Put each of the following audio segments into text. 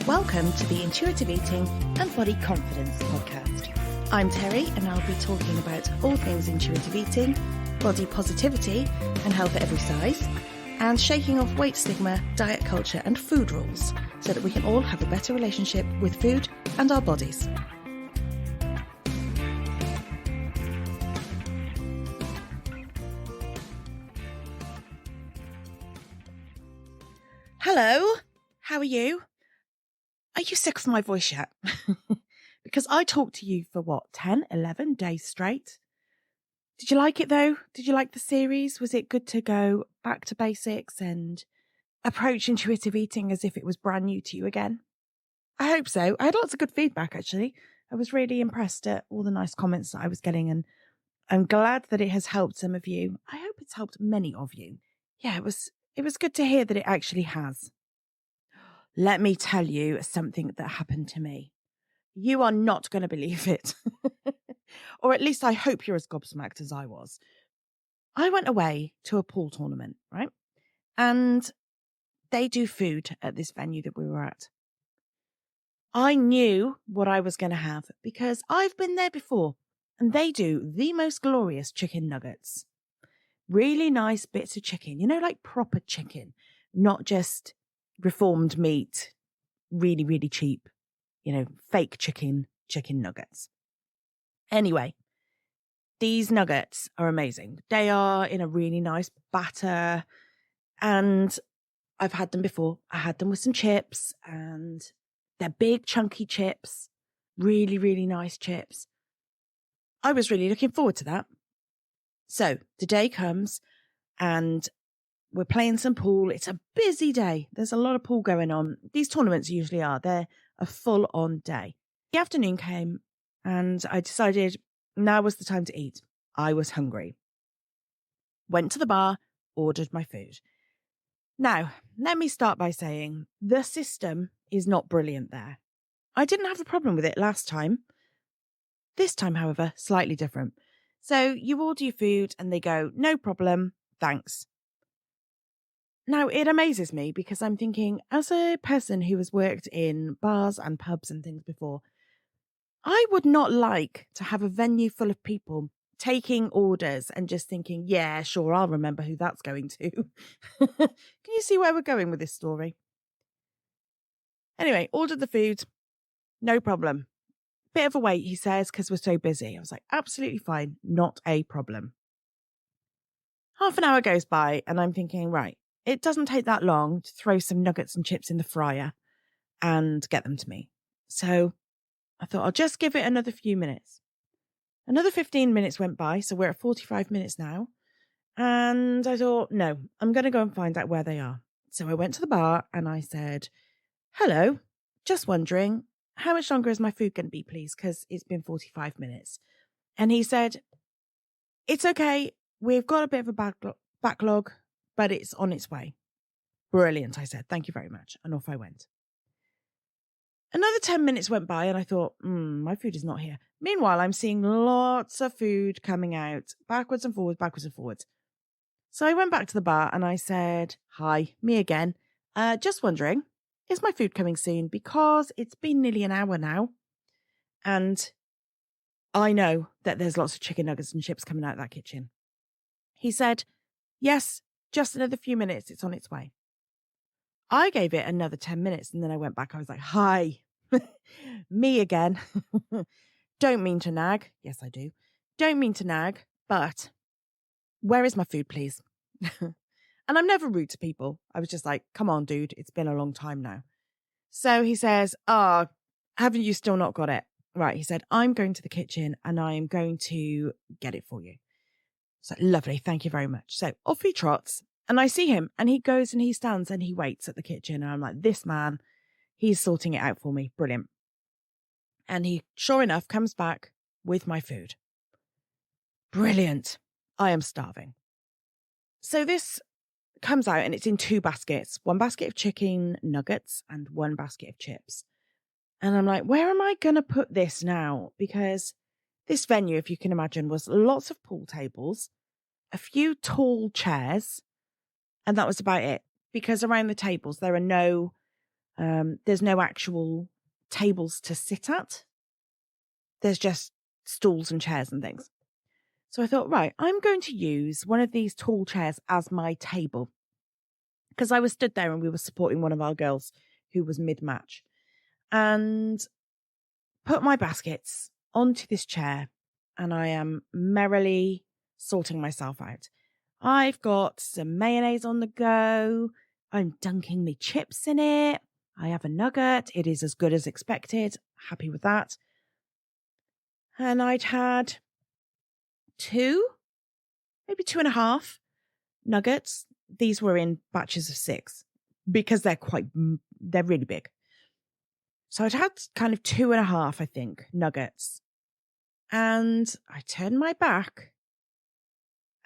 Welcome to the Intuitive Eating and Body Confidence podcast. I'm Terry and I'll be talking about all things intuitive eating, body positivity and health at every size, and shaking off weight stigma, diet culture and food rules so that we can all have a better relationship with food and our bodies. Hello, how are you? Are you sick of my voice yet? Because I talked to you for 10, 11 days straight. Did you like it though? Did you like the series? Was it good to go back to basics and approach intuitive eating as if it was brand new to you again? I hope so. I had lots of good feedback actually. I was really impressed at all the nice comments that I was getting, and I'm glad that it has helped some of you. I hope it's helped many of you. Yeah, it was good to hear that it actually has. Let me tell you something that happened to me. You are not going to believe it. Or at least I hope you're as gobsmacked as I was. I went away to a pool tournament, right? And they do food at this venue that we were at. I knew what I was going to have because I've been there before, and they do the most glorious chicken nuggets. Really nice bits of chicken, like proper chicken, not just reformed meat, really, really cheap, fake chicken nuggets. Anyway, these nuggets are amazing. They are in a really nice batter, and I've had them before. I had them with some chips, and they're big, chunky chips, really, really nice chips. I was really looking forward to that. So the day comes and we're playing some pool. It's a busy day. There's a lot of pool going on. These tournaments usually are. They're a full-on day. The afternoon came and I decided now was the time to eat. I was hungry. Went to the bar, ordered my food. Now, let me start by saying the system is not brilliant there. I didn't have a problem with it last time. This time, however, slightly different. So you order your food and they go, no problem, thanks. Now, it amazes me because I'm thinking, as a person who has worked in bars and pubs and things before, I would not like to have a venue full of people taking orders and just thinking, yeah, sure, I'll remember who that's going to. Can you see where we're going with this story? Anyway, ordered the food, no problem. Bit of a wait, he says, because we're so busy. I was like, absolutely fine, not a problem. Half an hour goes by and I'm thinking, right, it doesn't take that long to throw some nuggets and chips in the fryer and get them to me. So I thought I'll just give it another few minutes. Another 15 minutes went by, so we're at 45 minutes now. And I thought, no, I'm going to go and find out where they are. So I went to the bar and I said, hello, just wondering, how much longer is my food going to be, please? Because it's been 45 minutes. And he said, it's okay. We've got a bit of a backlog, but it's on its way. Brilliant, I said. Thank you very much. And off I went. Another 10 minutes went by and I thought, my food is not here. Meanwhile, I'm seeing lots of food coming out, backwards and forwards. So I went back to the bar and I said, hi, me again. Just wondering, is my food coming soon? Because it's been nearly an hour now. And I know that there's lots of chicken nuggets and chips coming out of that kitchen. He said, yes, just another few minutes. It's on its way. I gave it another 10 minutes and then I went back. I was like, hi, me again. Don't mean to nag. Yes, I do. Don't mean to nag, but where is my food, please? And I'm never rude to people. I was just like, come on, dude. It's been a long time now. So he says, haven't you still not got it? Right. He said, I'm going to the kitchen and I'm going to get it for you. So lovely. Thank you very much. So off he trots. And I see him and he goes and he stands and he waits at the kitchen. And I'm like, this man, he's sorting it out for me. Brilliant. And he, sure enough, comes back with my food. Brilliant. I am starving. So this comes out and it's in 2 baskets. 1 basket of chicken nuggets and 1 basket of chips. And I'm like, where am I going to put this now? Because this venue, if you can imagine, was lots of pool tables, a few tall chairs, and that was about it. Because around the tables, there are no There's no actual tables to sit at. There's just stools and chairs and things. So I thought, right, I'm going to use one of these tall chairs as my table. Because I was stood there and we were supporting one of our girls who was mid-match. And put my baskets onto this chair and I am merrily sorting myself out. I've got some mayonnaise on the go. I'm dunking my chips in it. I have a nugget. It is as good as expected. Happy with that. And I'd had 2, maybe 2.5 nuggets. These were in batches of 6 because they're really big. So I'd had kind of 2.5, I think, nuggets. And I turned my back.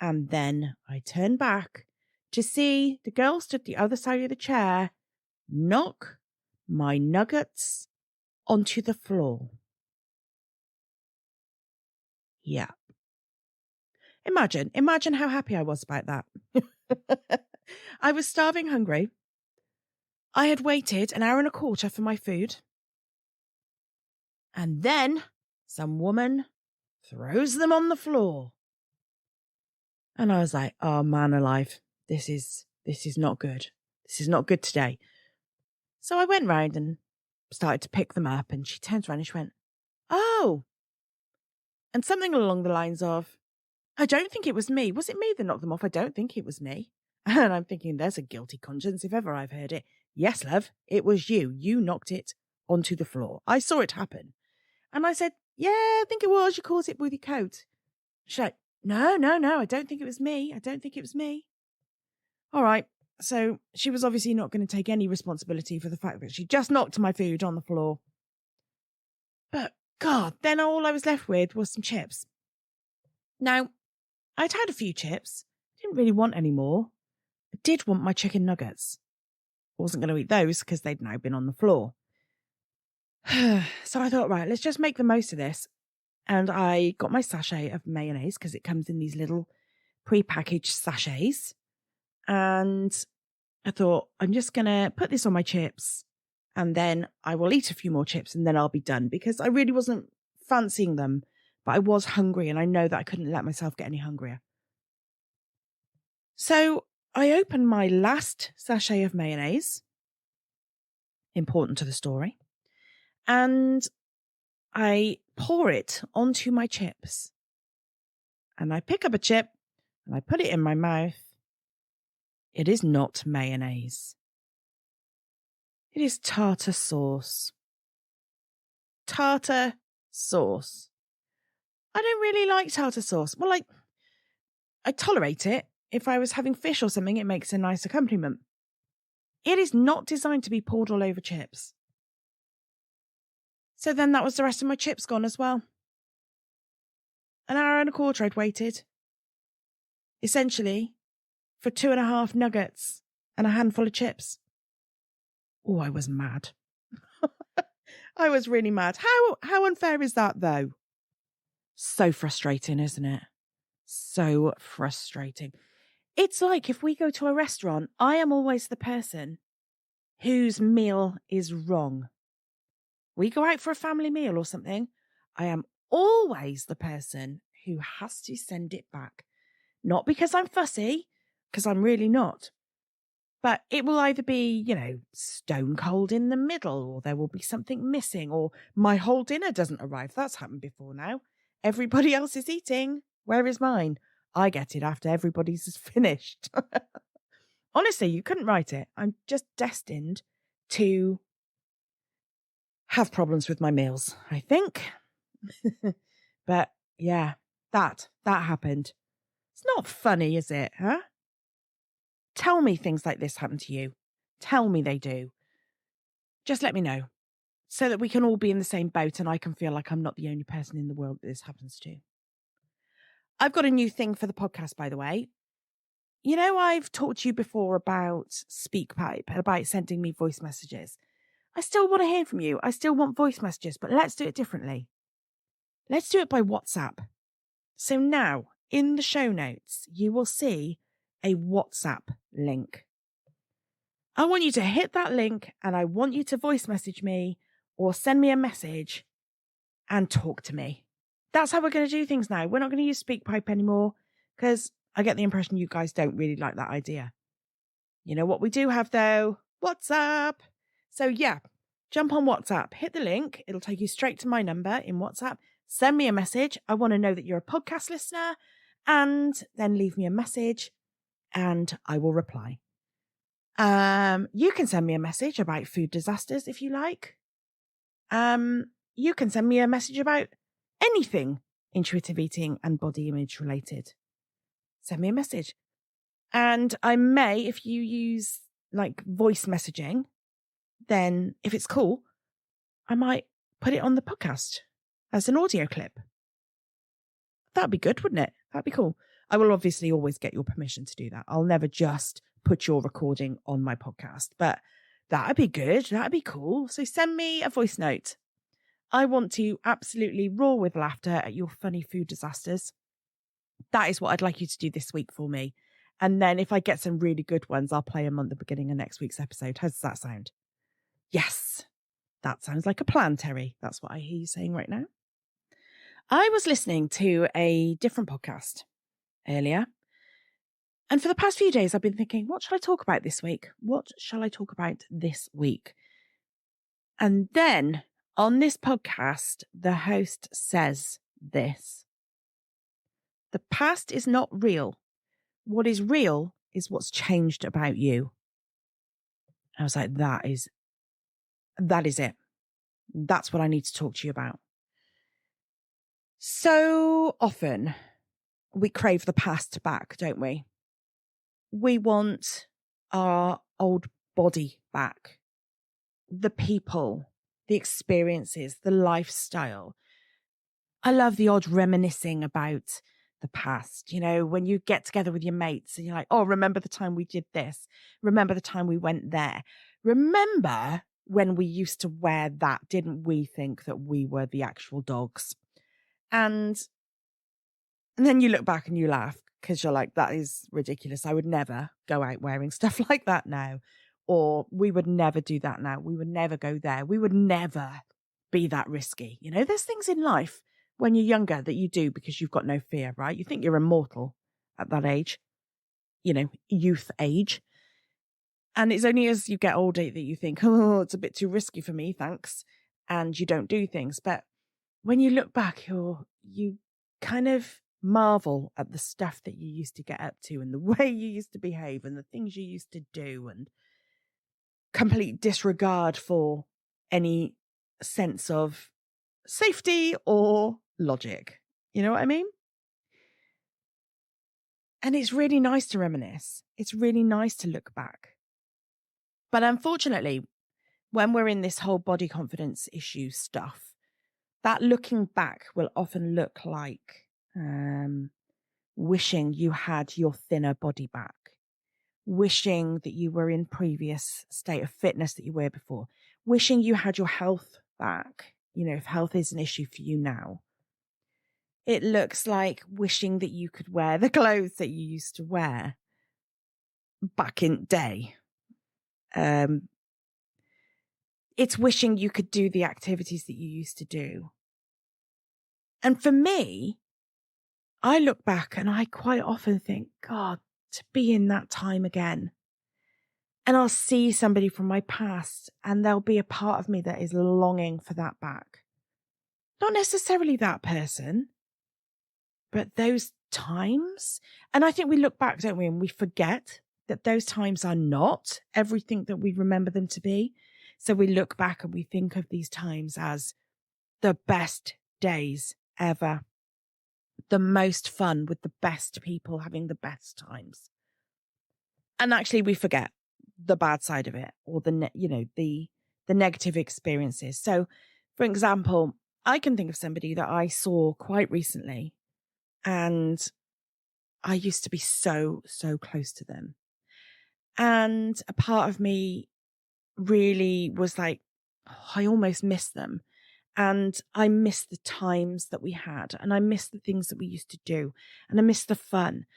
And then I turned back to see the girl stood the other side of the chair knock my nuggets onto the floor. Yeah. Imagine how happy I was about that. I was starving hungry. I had waited 1.25 hours for my food. And then some woman throws them on the floor. And I was like, oh man alive, this is not good. This is not good today. So I went round and started to pick them up and she turns around and she went, oh. And something along the lines of, I don't think it was me. Was it me that knocked them off? I don't think it was me. And I'm thinking, there's a guilty conscience if ever I've heard it. Yes, love, it was you. You knocked it onto the floor. I saw it happen. And I said, yeah, I think it was. You caught it with your coat. She's like, no, I don't think it was me. I don't think it was me. All right. So she was obviously not going to take any responsibility for the fact that she just knocked my food on the floor. But God, then all I was left with was some chips. Now, I'd had a few chips. Didn't really want any more. I did want my chicken nuggets. I wasn't going to eat those because they'd now been on the floor. So I thought, right, let's just make the most of this. And I got my sachet of mayonnaise because it comes in these little pre-packaged sachets. And I thought, I'm just going to put this on my chips and then I will eat a few more chips and then I'll be done because I really wasn't fancying them, but I was hungry and I know that I couldn't let myself get any hungrier. So I opened my last sachet of mayonnaise, important to the story, and I pour it onto my chips. And I pick up a chip and I put it in my mouth. It is not mayonnaise. It is tartar sauce. Tartar sauce. I don't really like tartar sauce. Well, I tolerate it. If I was having fish or something, it makes a nice accompaniment. It is not designed to be poured all over chips. So then that was the rest of my chips gone as well. 1.25 hours I'd waited. Essentially, for 2.5 nuggets and a handful of chips. Oh, I was mad. I was really mad. How unfair is that, though? So frustrating, isn't it? So frustrating. It's like if we go to a restaurant, I am always the person whose meal is wrong. We go out for a family meal or something, I am always the person who has to send it back. Not because I'm fussy, because I'm really not. But it will either be, stone cold in the middle, or there will be something missing, or my whole dinner doesn't arrive. That's happened before now. Everybody else is eating. Where is mine? I get it after everybody's is finished. Honestly, you couldn't write it. I'm just destined to have problems with my meals, I think. But yeah, that happened. It's not funny, is it? Huh? Tell me things like this happen to you. Tell me they do. Just let me know so that we can all be in the same boat and I can feel like I'm not the only person in the world that this happens to. I've got a new thing for the podcast, by the way. I've talked to you before about SpeakPipe, about sending me voice messages. I still want to hear from you. I still want voice messages, but let's do it differently. Let's do it by WhatsApp. So now, in the show notes, you will see a WhatsApp link. I want you to hit that link and I want you to voice message me or send me a message and talk to me. That's how we're going to do things now. We're not going to use SpeakPipe anymore because I get the impression you guys don't really like that idea. You know what we do have though? WhatsApp. So yeah, jump on WhatsApp, hit the link. It'll take you straight to my number in WhatsApp. Send me a message. I want to know that you're a podcast listener, and then leave me a message and I will reply. You can send me a message about food disasters if you like. You can send me a message about anything intuitive eating and body image related. Send me a message. And I may, if you use like voice messaging, then if it's cool, I might put it on the podcast as an audio clip. That'd be good, wouldn't it? That'd be cool. I will obviously always get your permission to do that. I'll never just put your recording on my podcast, but that'd be good. That'd be cool. So send me a voice note. I want to absolutely roar with laughter at your funny food disasters. That is what I'd like you to do this week for me. And then if I get some really good ones, I'll play them at the beginning of next week's episode. How does that sound? Yes, that sounds like a plan, Terry. That's what I hear you saying right now. I was listening to a different podcast earlier. And for the past few days, I've been thinking, what shall I talk about this week? What shall I talk about this week? And then on this podcast, the host says this: the past is not real. What is real is what's changed about you. I was like, that is it. That's what I need to talk to you about. So often we crave the past back, don't we? We want our old body back, the people, the experiences, the lifestyle. I love the odd reminiscing about the past. You know, when you get together with your mates and you're like, oh, remember the time we did this? Remember the time we went there? Remember when we used to wear that? Didn't we think that we were the actual dogs? And then you look back and you laugh because you're like, that is ridiculous. I would never go out wearing stuff like that now. Or we would never do that now. We would never go there. We would never be that risky. You know, there's things in life when you're younger that you do because you've got no fear, right? You think you're immortal at that age, you know, youth age. And it's only as you get older that you think, oh, it's a bit too risky for me, thanks. And you don't do things. But when you look back, you kind of marvel at the stuff that you used to get up to and the way you used to behave and the things you used to do, and complete disregard for any sense of safety or logic. You know what I mean? And it's really nice to reminisce. It's really nice to look back. But unfortunately, when we're in this whole body confidence issue stuff, that looking back will often look like wishing you had your thinner body back, wishing that you were in previous state of fitness that you were before, wishing you had your health back. You know, if health is an issue for you now, it looks like wishing that you could wear the clothes that you used to wear back in day. It's wishing you could do the activities that you used to do. And for me, I look back and I quite often think, God, to be in that time again. And I'll see somebody from my past and there'll be a part of me that is longing for that back. Not necessarily that person, but those times. And I think we look back, don't we? And we forget that those times are not everything that we remember them to be. So we look back and we think of these times as the best days ever. The most fun with the best people, having the best times. And actually we forget the bad side of it, or the negative experiences. So for example, I can think of somebody that I saw quite recently and I used to be so close to them. And a part of me really was like, oh, I almost miss them. And I miss the times that we had, and I miss the things that we used to do, and I miss the fun.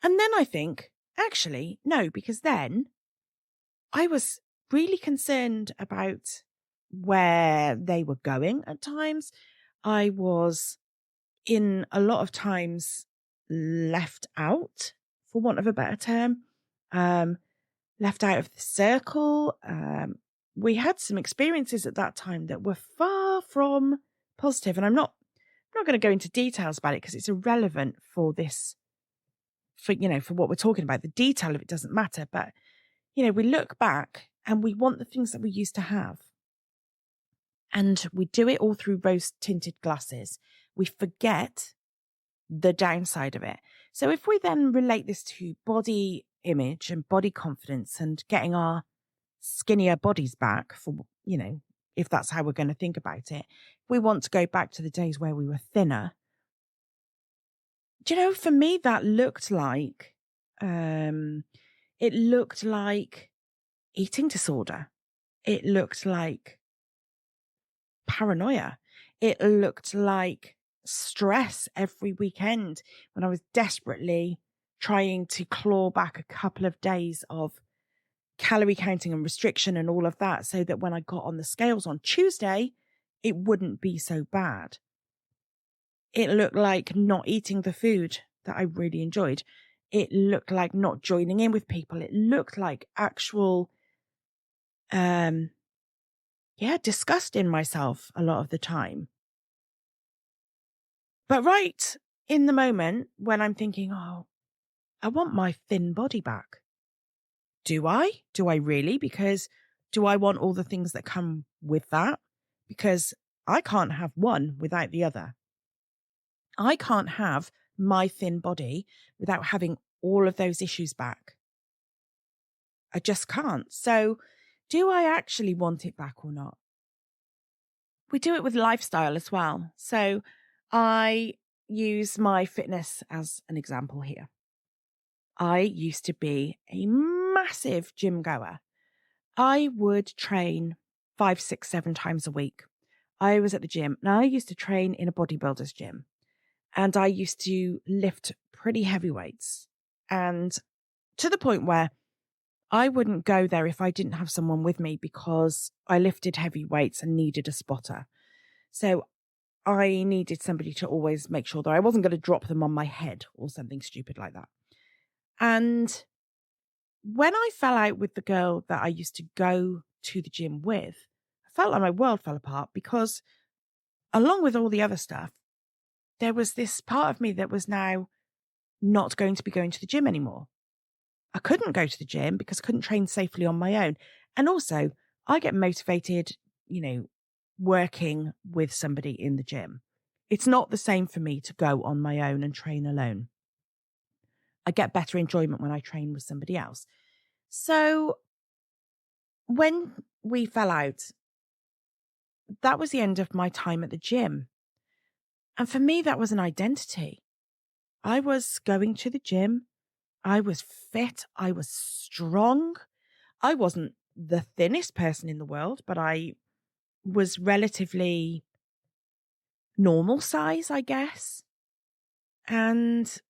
And then I think, actually, no, because then I was really concerned about where they were going at times. I was in a lot of times left out, for want of a better term, left out of the circle. We had some experiences at that time that were far from positive, and I'm not going to go into details about it because it's irrelevant for this, for what we're talking about. The detail of it doesn't matter, but we look back and we want the things that we used to have. And we do it all through rose-tinted glasses. We forget the downside of it. So if we then relate this to body image and body confidence and getting our skinnier bodies back, for, if that's how we're going to think about it, we want to go back to the days where we were thinner. Do you know, for me, that looked like, eating disorder. It looked like paranoia. It looked like stress every weekend when I was desperately trying to claw back a couple of days of calorie counting and restriction and all of that, so that when I got on the scales on Tuesday, it wouldn't be so bad. It looked like not eating the food that I really enjoyed. It looked like not joining in with people. It looked like actual, disgust in myself a lot of the time. But right in the moment when I'm thinking, oh, I want my thin body back. Do I? Do I really? Because do I want all the things that come with that? Because I can't have one without the other. I can't have my thin body without having all of those issues back. I just can't. So do I actually want it back or not? We do it with lifestyle as well. So I use my fitness as an example here. I used to be a massive gym goer. I would train 5, 6, 7 times a week. I was at the gym. Now, I used to train in a bodybuilder's gym, and I used to lift pretty heavy weights, and to the point where I wouldn't go there if I didn't have someone with me, because I lifted heavy weights and needed a spotter. So I needed somebody to always make sure that I wasn't going to drop them on my head or something stupid like that. And when I fell out with the girl that I used to go to the gym with, I felt like my world fell apart, because along with all the other stuff, there was this part of me that was now not going to be going to the gym anymore. I couldn't go to the gym because I couldn't train safely on my own. And also, I get motivated, working with somebody in the gym. It's not the same for me to go on my own and train alone. I get better enjoyment when I train with somebody else. So when we fell out, that was the end of my time at the gym. And for me, that was an identity. I was going to the gym. I was fit. I was strong. I wasn't the thinnest person in the world, but I was relatively normal size, I guess. And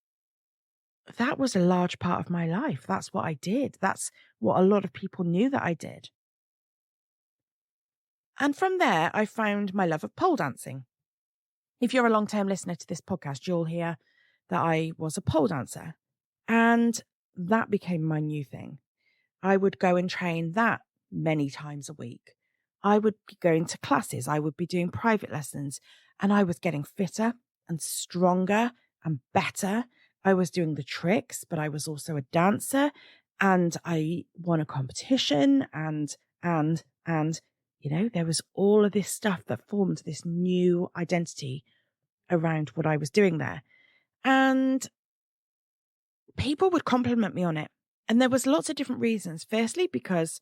that was a large part of my life. That's what I did. That's what a lot of people knew that I did. And from there, I found my love of pole dancing. If you're a long-term listener to this podcast, you'll hear that I was a pole dancer. And that became my new thing. I would go and train that many times a week. I would be going to classes. I would be doing private lessons. And I was getting fitter and stronger and better. I was doing the tricks, but I was also a dancer. And I won a competition. And there was all of this stuff that formed this new identity around what I was doing there. And people would compliment me on it. And there was lots of different reasons. Firstly, because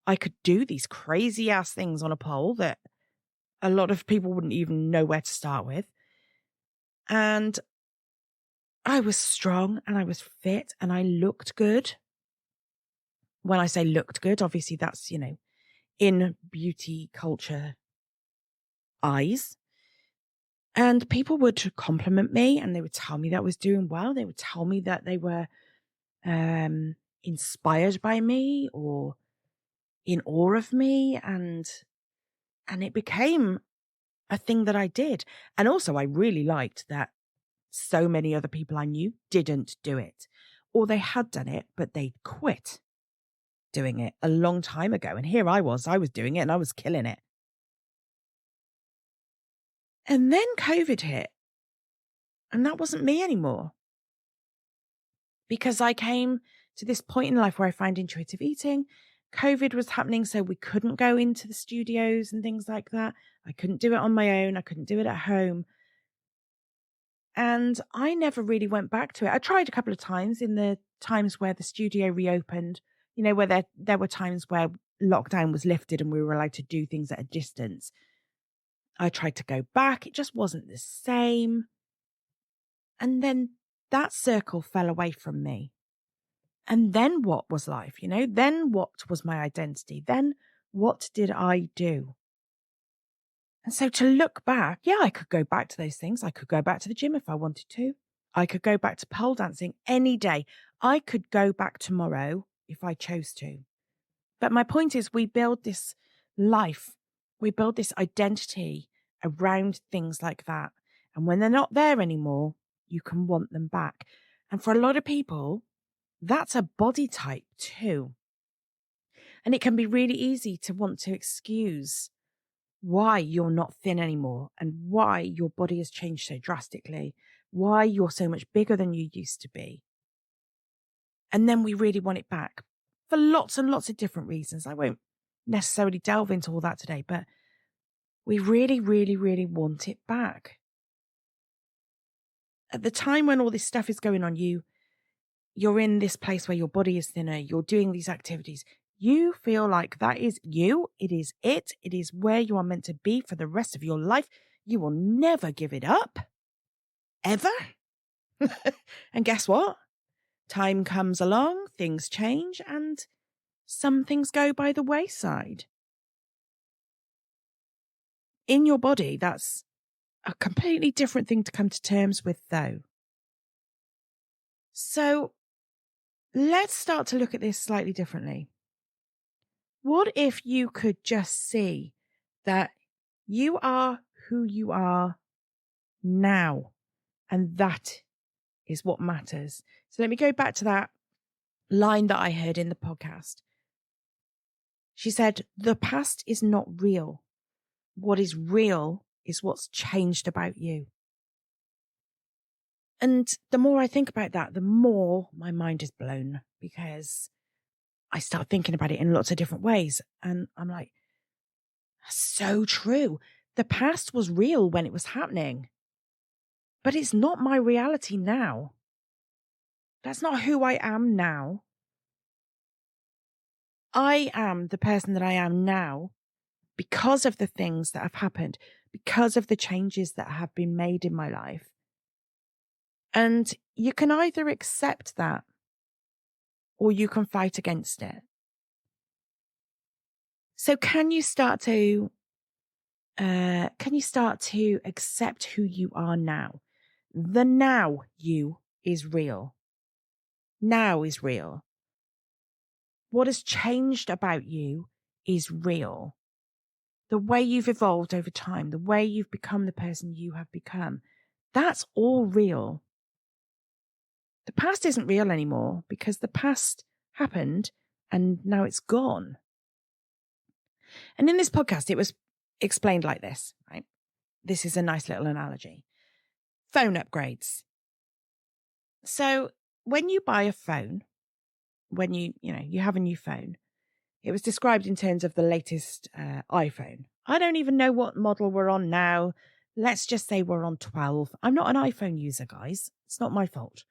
I could do these crazy ass things on a pole that a lot of people wouldn't even know where to start with. And I was strong and I was fit and I looked good. When I say looked good, obviously that's, in beauty culture eyes. And people would compliment me and they would tell me that I was doing well. They would tell me that they were inspired by me, or in awe of me, and it became a thing that I did. And also I really liked that so many other people I knew didn't do it, or they had done it, but they'd quit doing it a long time ago. And here I was doing it and I was killing it. And then COVID hit, and that wasn't me anymore, because I came to this point in life where I find intuitive eating. COVID was happening, so we couldn't go into the studios and things like that. I couldn't do it on my own. I couldn't do it at home. And I never really went back to it. I tried a couple of times in the times where the studio reopened, where there were times where lockdown was lifted and we were allowed to do things at a distance. I tried to go back. It just wasn't the same. And then that circle fell away from me. And then what was life? Then what was my identity? Then what did I do? And so to look back, yeah, I could go back to those things. I could go back to the gym if I wanted to. I could go back to pole dancing any day. I could go back tomorrow if I chose to. But my point is, we build this life, we build this identity around things like that. And when they're not there anymore, you can want them back. And for a lot of people, that's a body type too. And it can be really easy to want to excuse why you're not thin anymore and why your body has changed so drastically, why you're so much bigger than you used to be. And then we really want it back for lots and lots of different reasons. I won't necessarily delve into all that today, but we really, really, really want it back. At the time when all this stuff is going on, you're in this place where your body is thinner, you're doing these activities. You feel like that is you. It is where you are meant to be for the rest of your life. You will never give it up. Ever. And guess what? Time comes along, things change, and some things go by the wayside. In your body, that's a completely different thing to come to terms with, though. So let's start to look at this slightly differently. What if you could just see that you are who you are now, and that is what matters? So let me go back to that line that I heard in the podcast. She said, the past is not real. What is real is what's changed about you. And the more I think about that, the more my mind is blown, because I start thinking about it in lots of different ways. And I'm like, that's so true. The past was real when it was happening, but it's not my reality now. That's not who I am now. I am the person that I am now because of the things that have happened, because of the changes that have been made in my life. And you can either accept that or you can fight against it. So can you start to accept who you are now? The now you is real. Now is real. What has changed about you is real. The way you've evolved over time, the way you've become the person you have become, that's all real. The past isn't real anymore because the past happened and now it's gone. And in this podcast, it was explained like this, right? This is a nice little analogy. Phone upgrades. So when you buy a phone, when you have a new phone, it was described in terms of the latest iPhone. I don't even know what model we're on now. Let's just say we're on 12. I'm not an iPhone user, guys. It's not my fault.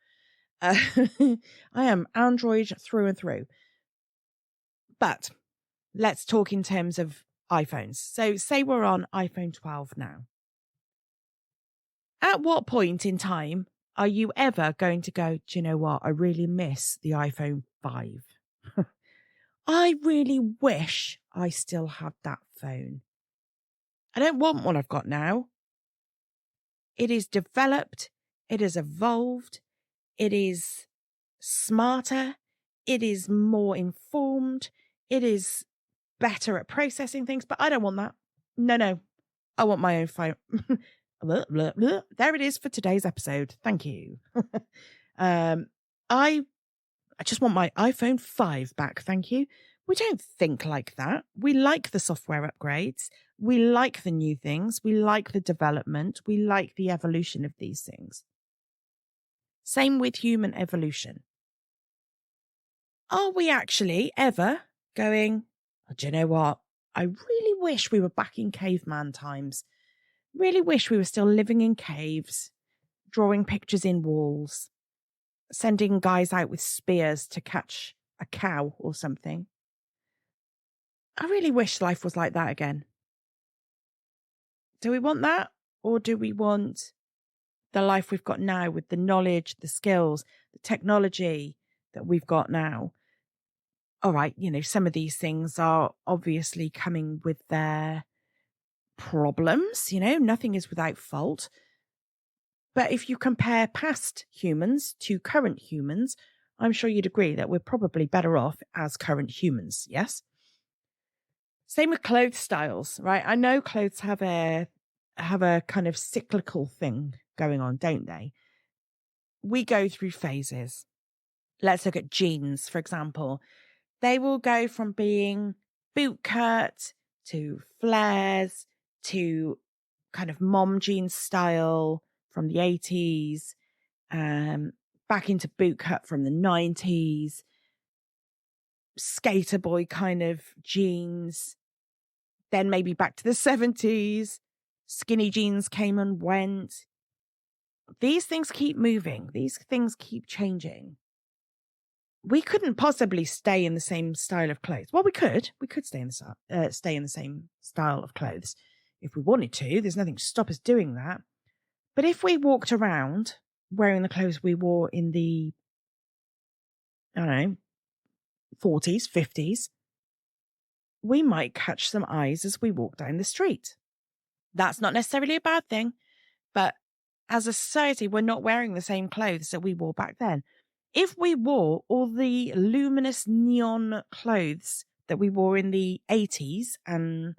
I am Android through and through. But let's talk in terms of iPhones. So say we're on iPhone 12 now. At what point in time are you ever going to go, do you know what? I really miss the iPhone 5. I really wish I still had that phone. I don't want what I've got now. It is developed. It has evolved. It is smarter. It is more informed. It is better at processing things, but I don't want that. No. I want my own phone. Blah, blah, blah. There it is for today's episode. Thank you. I just want my iPhone 5 back. Thank you. We don't think like that. We like the software upgrades. We like the new things. We like the development. We like the evolution of these things. Same with human evolution. Are we actually ever going, oh, do you know what? I really wish we were back in caveman times. Really wish we were still living in caves, drawing pictures in walls, sending guys out with spears to catch a cow or something. I really wish life was like that again. Do we want that? Or do we want the life we've got now with the knowledge, the skills, the technology that we've got now? All right, some of these things are obviously coming with their problems. Nothing is without fault. But if you compare past humans to current humans, I'm sure you'd agree that we're probably better off as current humans, yes? Same with clothes styles, right? I know clothes have a kind of cyclical thing going on, don't they? We go through phases. Let's look at jeans, for example. They will go from being bootcut to flares to kind of mom jeans style from the 80s, back into bootcut from the 90s, skater boy kind of jeans, then maybe back to the 70s, skinny jeans came and went. These things keep moving. These things keep changing. We couldn't possibly stay in the same style of clothes. Well, we could. We could stay in the same style of clothes if we wanted to. There's nothing to stop us doing that. But if we walked around wearing the clothes we wore in the, 40s, 50s, we might catch some eyes as we walk down the street. That's not necessarily a bad thing, but as a society, we're not wearing the same clothes that we wore back then. If we wore all the luminous neon clothes that we wore in the 80s, and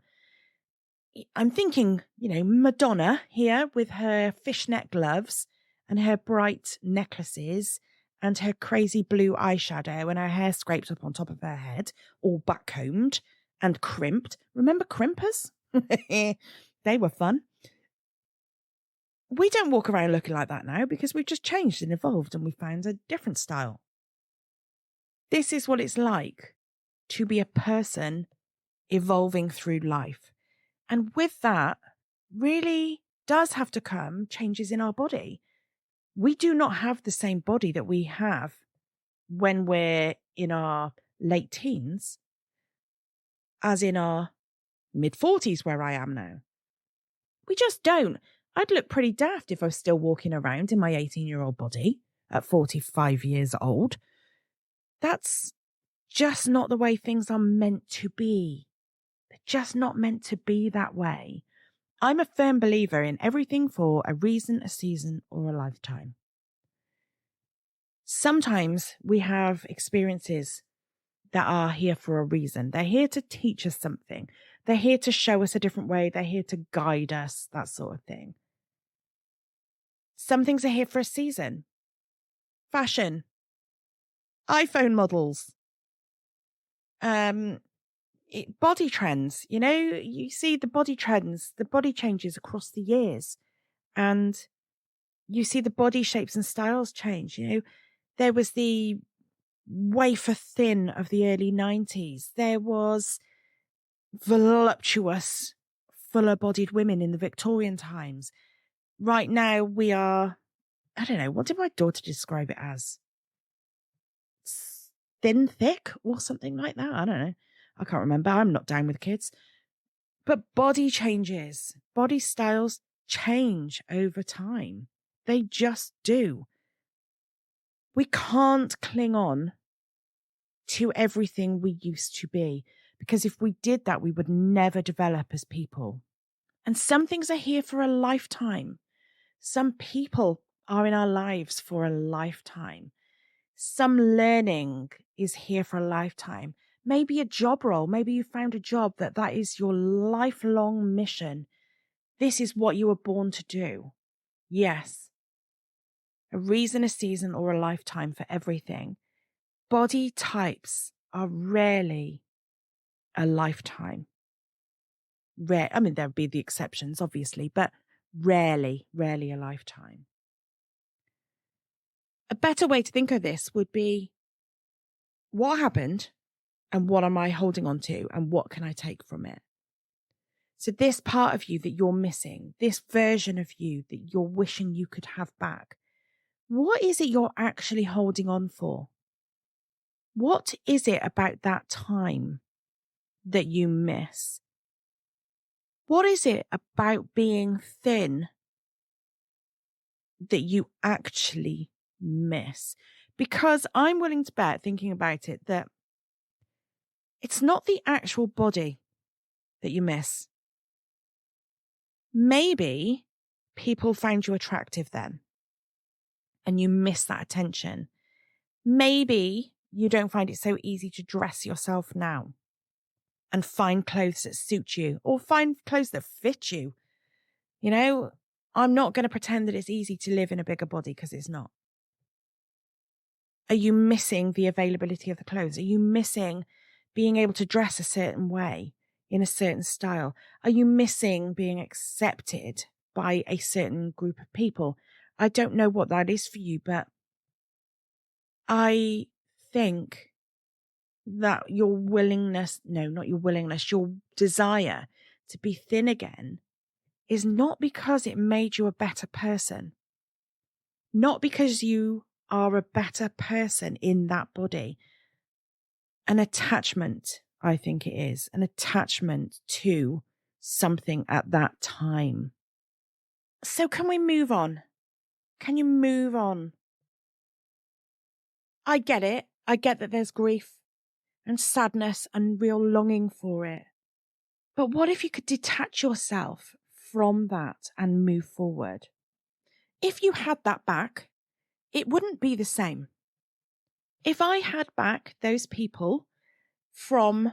I'm thinking, Madonna here with her fishnet gloves and her bright necklaces and her crazy blue eyeshadow and her hair scraped up on top of her head, all backcombed and crimped. Remember crimpers? They were fun. We don't walk around looking like that now because we've just changed and evolved and we found a different style. This is what it's like to be a person evolving through life. And with that, really does have to come changes in our body. We do not have the same body that we have when we're in our late teens as in our mid-40s where I am now. We just don't. I'd look pretty daft if I was still walking around in my 18-year-old body at 45 years old. That's just not the way things are meant to be. They're just not meant to be that way. I'm a firm believer in everything for a reason, a season, or a lifetime. Sometimes we have experiences that are here for a reason. They're here to teach us something. They're here to show us a different way. They're here to guide us, that sort of thing. Some things are here for a season. Fashion. iPhone models. Body trends. You see the body trends, the body changes across the years. And you see the body shapes and styles change. There was the wafer thin of the early 90s. There was voluptuous, fuller-bodied women in the Victorian times. Right now we are, I don't know, what did my daughter describe it as? Thin, thick, or something like that? I don't know. I can't remember. I'm not down with kids. But body changes, body styles change over time. They just do. We can't cling on to everything we used to be, because if we did that, we would never develop as people. And some things are here for a lifetime. Some people are in our lives for a lifetime. Some learning is here for a lifetime. Maybe a job role. Maybe you found a job that is your lifelong mission. This is what you were born to do. Yes. A reason, a season, or a lifetime for everything. Body types are rarely a lifetime. Rare. I mean, there'd be the exceptions, obviously, but rarely a lifetime. A better way to think of this would be, what happened and what am I holding on to and what can I take from it? So this part of you that you're missing, this version of you that you're wishing you could have back, what is it you're actually holding on for? What is it about that time that you miss? What is it about being thin that you actually miss? Because I'm willing to bet, thinking about it, that it's not the actual body that you miss. Maybe people found you attractive then and you miss that attention. Maybe you don't find it so easy to dress yourself now and find clothes that suit you or find clothes that fit you. You know, I'm not going to pretend that it's easy to live in a bigger body because it's not. Are you missing the availability of the clothes? Are you missing being able to dress a certain way in a certain style? Are you missing being accepted by a certain group of people? I don't know what that is for you, but I think that your desire to be thin again is not because it made you a better person, not because you are a better person in that body. An attachment, I think it is, an attachment to something at that time. So can we move on? Can you move on? I get it. I get that there's grief and sadness and real longing for it. But what if you could detach yourself from that and move forward? If you had that back, it wouldn't be the same. If I had back those people from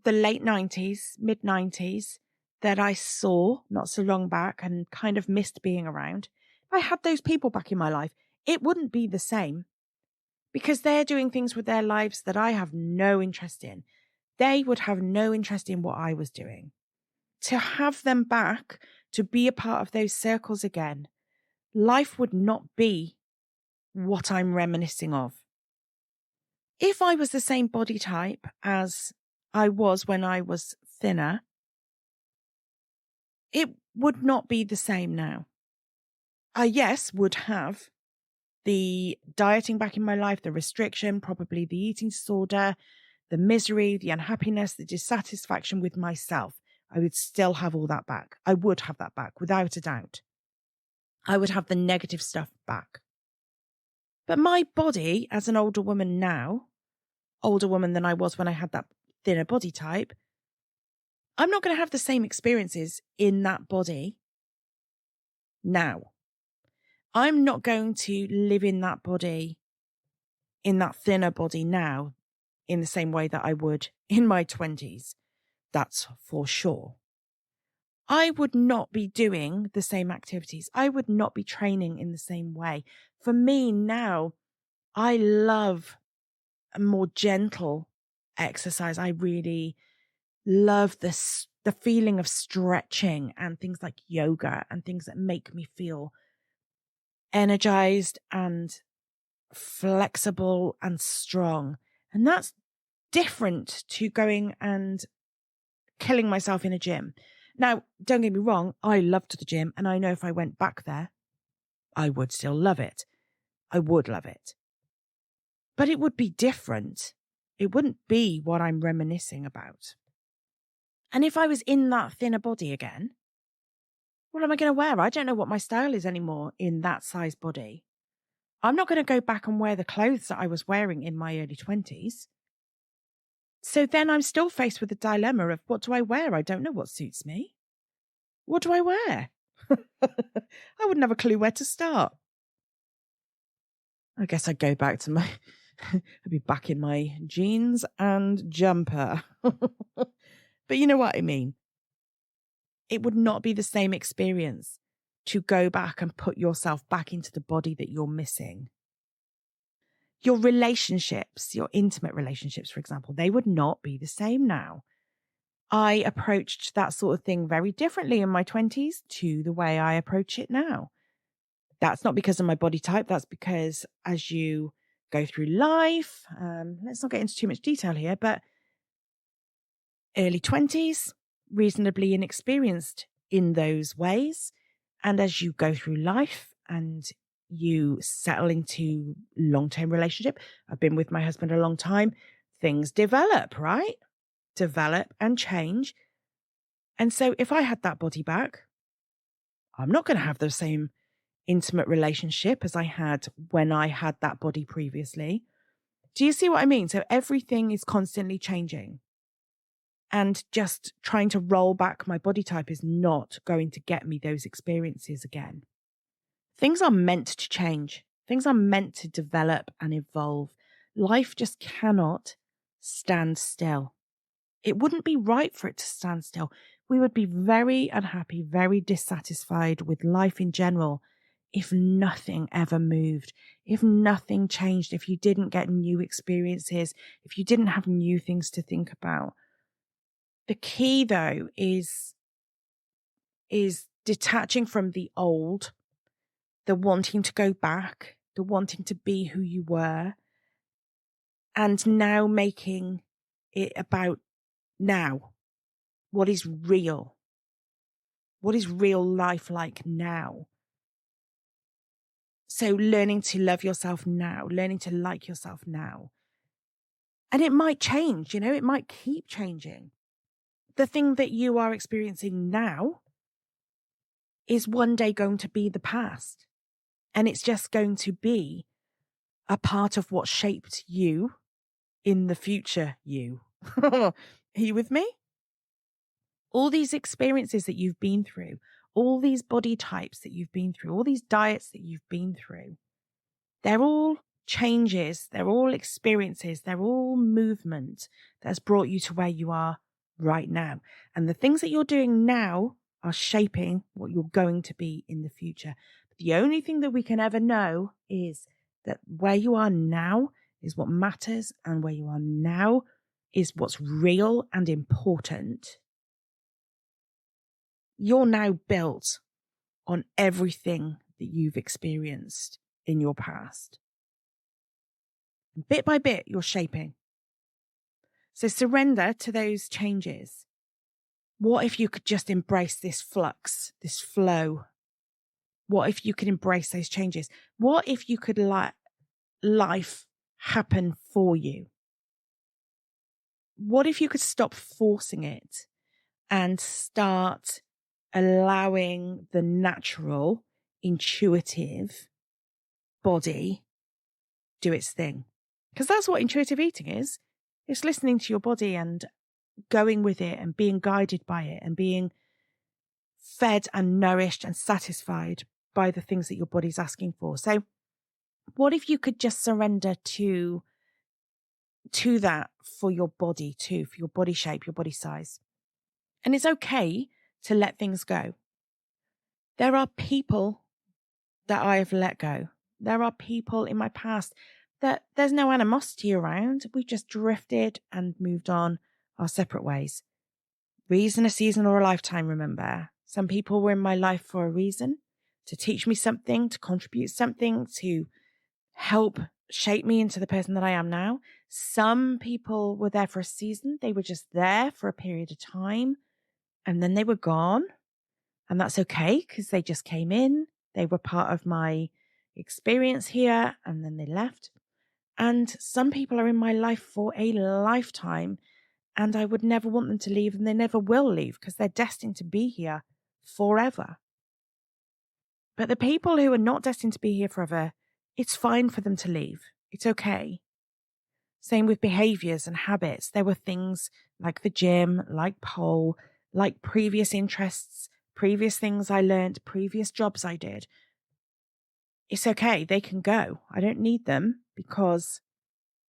the late 90s, mid 90s that I saw not so long back and kind of missed being around, if I had those people back in my life, it wouldn't be the same because they're doing things with their lives that I have no interest in. They would have no interest in what I was doing. To have them back, to be a part of those circles again, life would not be what I'm reminiscing of. If I was the same body type as I was when I was thinner, it would not be the same now. I, yes, would have the dieting back in my life, the restriction, probably the eating disorder, the misery, the unhappiness, the dissatisfaction with myself. I would still have all that back. I would have that back without a doubt. I would have the negative stuff back. But my body as an older woman now, older woman than I was when I had that thinner body type, I'm not going to have the same experiences in that body now. I'm not going to live in that body, in that thinner body now, in the same way that I would in my 20s. That's for sure. I would not be doing the same activities. I would not be training in the same way. For me now, I love a more gentle exercise. I really love the feeling of stretching and things like yoga and things that make me feel energized and flexible and strong. And that's different to going and killing myself in a gym. Now, don't get me wrong, I loved the gym, and I know if I went back there, I would still love it. I would love it. But it would be different. It wouldn't be what I'm reminiscing about. And if I was in that thinner body again, what am I going to wear? I don't know what my style is anymore in that size body. I'm not going to go back and wear the clothes that I was wearing in my early 20s. So then I'm still faced with the dilemma of, what do I wear? I don't know what suits me. What do I wear? I wouldn't have a clue where to start. I guess I'd go back to I'd be back in my jeans and jumper. But you know what I mean? It would not be the same experience to go back and put yourself back into the body that you're missing. Your relationships, your intimate relationships, for example, they would not be the same now. I approached that sort of thing very differently in my 20s to the way I approach it now. That's not because of my body type. That's because as you go through life, let's not get into too much detail here, but early 20s, reasonably inexperienced in those ways. And as you go through life and you settle into long-term relationship, I've been with my husband a long time, things develop, right? Develop and change. And so if I had that body back, I'm not going to have the same intimate relationship as I had when I had that body previously. Do you see what I mean? So everything is constantly changing. And just trying to roll back my body type is not going to get me those experiences again. Things are meant to change. Things are meant to develop and evolve. Life just cannot stand still. It wouldn't be right for it to stand still. We would be very unhappy, very dissatisfied with life in general if nothing ever moved, if nothing changed, if you didn't get new experiences, if you didn't have new things to think about. The key, though, is detaching from the old, the wanting to go back, the wanting to be who you were, and now making it about now. What is real? What is real life like now? So learning to love yourself now, learning to like yourself now. And it might change, it might keep changing. The thing that you are experiencing now is one day going to be the past. And it's just going to be a part of what shaped you in the future you. Are you with me? All these experiences that you've been through, all these body types that you've been through, all these diets that you've been through, they're all changes, they're all experiences, they're all movement that's brought you to where you are right now. And the things that you're doing now are shaping what you're going to be in the future. But the only thing that we can ever know is that where you are now is what matters, and where you are now is what's real and important. You're now built on everything that you've experienced in your past. Bit by bit, you're shaping. So surrender to those changes. What if you could just embrace this flux, this flow? What if you could embrace those changes? What if you could let life happen for you? What if you could stop forcing it and start allowing the natural, intuitive body do its thing? Because that's what intuitive eating is. It's listening to your body and going with it and being guided by it and being fed and nourished and satisfied by the things that your body's asking for. So what if you could just surrender to that for your body too, for your body shape, your body size? And it's okay to let things go. There are people that I have let go. There are people in my past that there's no animosity around. We just drifted and moved on our separate ways. Reason, a season, or a lifetime, remember. Some people were in my life for a reason, to teach me something, to contribute something, to help shape me into the person that I am now. Some people were there for a season. They were just there for a period of time, and then they were gone. And that's okay, because they just came in. They were part of my experience here, and then they left. And some people are in my life for a lifetime, and I would never want them to leave, and they never will leave, because they're destined to be here forever. But the people who are not destined to be here forever, it's fine for them to leave. It's okay. Same with behaviors and habits. There were things like the gym, like pole, like previous interests, previous things I learned, previous jobs I did. It's okay. They can go. I don't need them, because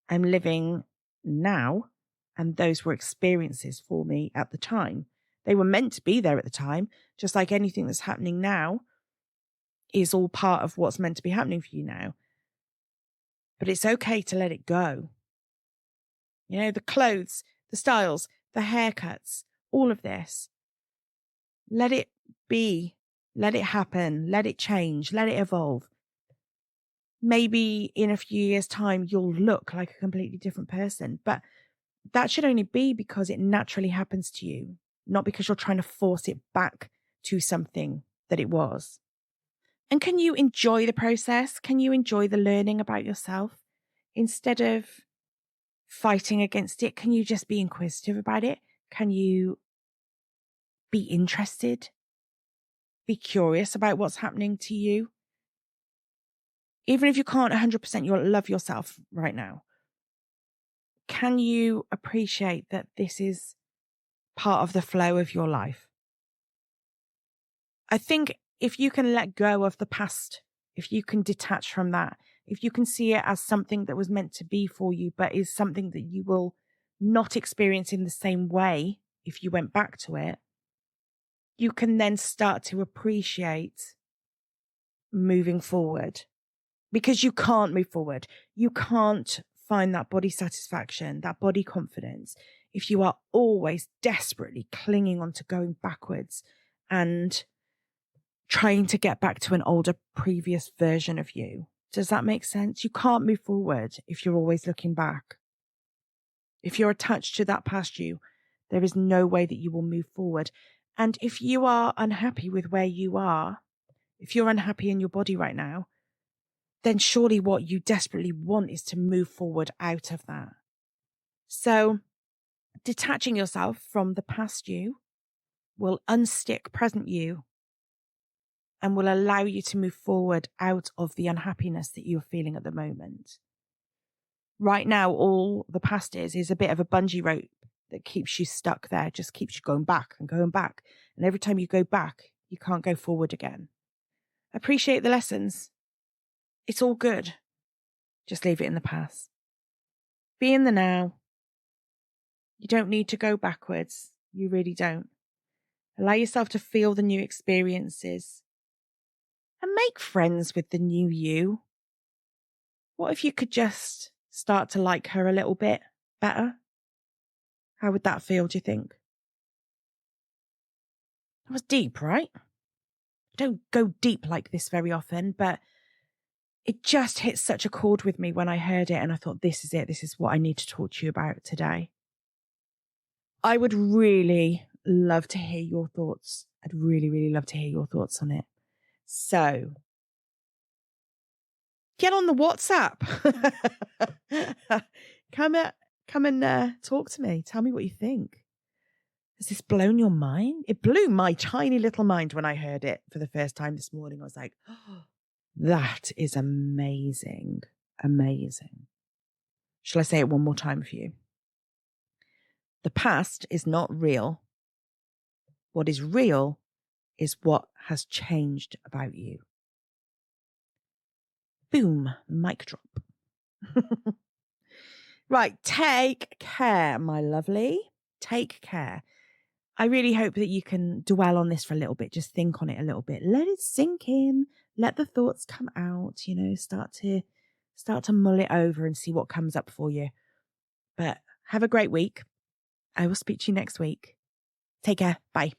I'm living now, and those were experiences for me at the time. They were meant to be there at the time, just like anything that's happening now is all part of what's meant to be happening for you now. But it's okay to let it go. You know, the clothes, the styles, the haircuts, all of this. Let it be, let it happen, let it change, let it evolve. Maybe in a few years' time, you'll look like a completely different person, but that should only be because it naturally happens to you, not because you're trying to force it back to something that it was. And can you enjoy the process? Can you enjoy the learning about yourself instead of fighting against it? Can you just be inquisitive about it? Can you be interested? Be curious about what's happening to you? Even if you can't 100% love yourself right now, can you appreciate that this is part of the flow of your life? I think if you can let go of the past, if you can detach from that, if you can see it as something that was meant to be for you, but is something that you will not experience in the same way if you went back to it, you can then start to appreciate moving forward. Because you can't move forward. You can't find that body satisfaction, that body confidence, if you are always desperately clinging on to going backwards and trying to get back to an older, previous version of you. Does that make sense? You can't move forward if you're always looking back. If you're attached to that past you, there is no way that you will move forward. And if you are unhappy with where you are, if you're unhappy in your body right now, then surely what you desperately want is to move forward out of that. So detaching yourself from the past you will unstick present you and will allow you to move forward out of the unhappiness that you're feeling at the moment. Right now, all the past is a bit of a bungee rope that keeps you stuck there, just keeps you going back and going back. And every time you go back, you can't go forward again. Appreciate the lessons. It's all good. Just leave it in the past. Be in the now. You don't need to go backwards. You really don't. Allow yourself to feel the new experiences and make friends with the new you. What if you could just start to like her a little bit better? How would that feel, do you think? That was deep, right? I don't go deep like this very often, but it just hit such a chord with me when I heard it, and I thought, this is it. This is what I need to talk to you about today. I would really love to hear your thoughts. I'd really, really love to hear your thoughts on it. So get on the WhatsApp. Come and talk to me. Tell me what you think. Has this blown your mind? It blew my tiny little mind when I heard it for the first time this morning. I was like, oh, that is amazing. Amazing. Shall I say it one more time for you? The past is not real. What is real is what has changed about you. Boom, mic drop. Right, take care, my lovely. Take care. I really hope that you can dwell on this for a little bit. Just think on it a little bit. Let it sink in. Let the thoughts come out. Start to mull it over and see what comes up for you. But have a great week. I will speak to you next week. Take care. Bye.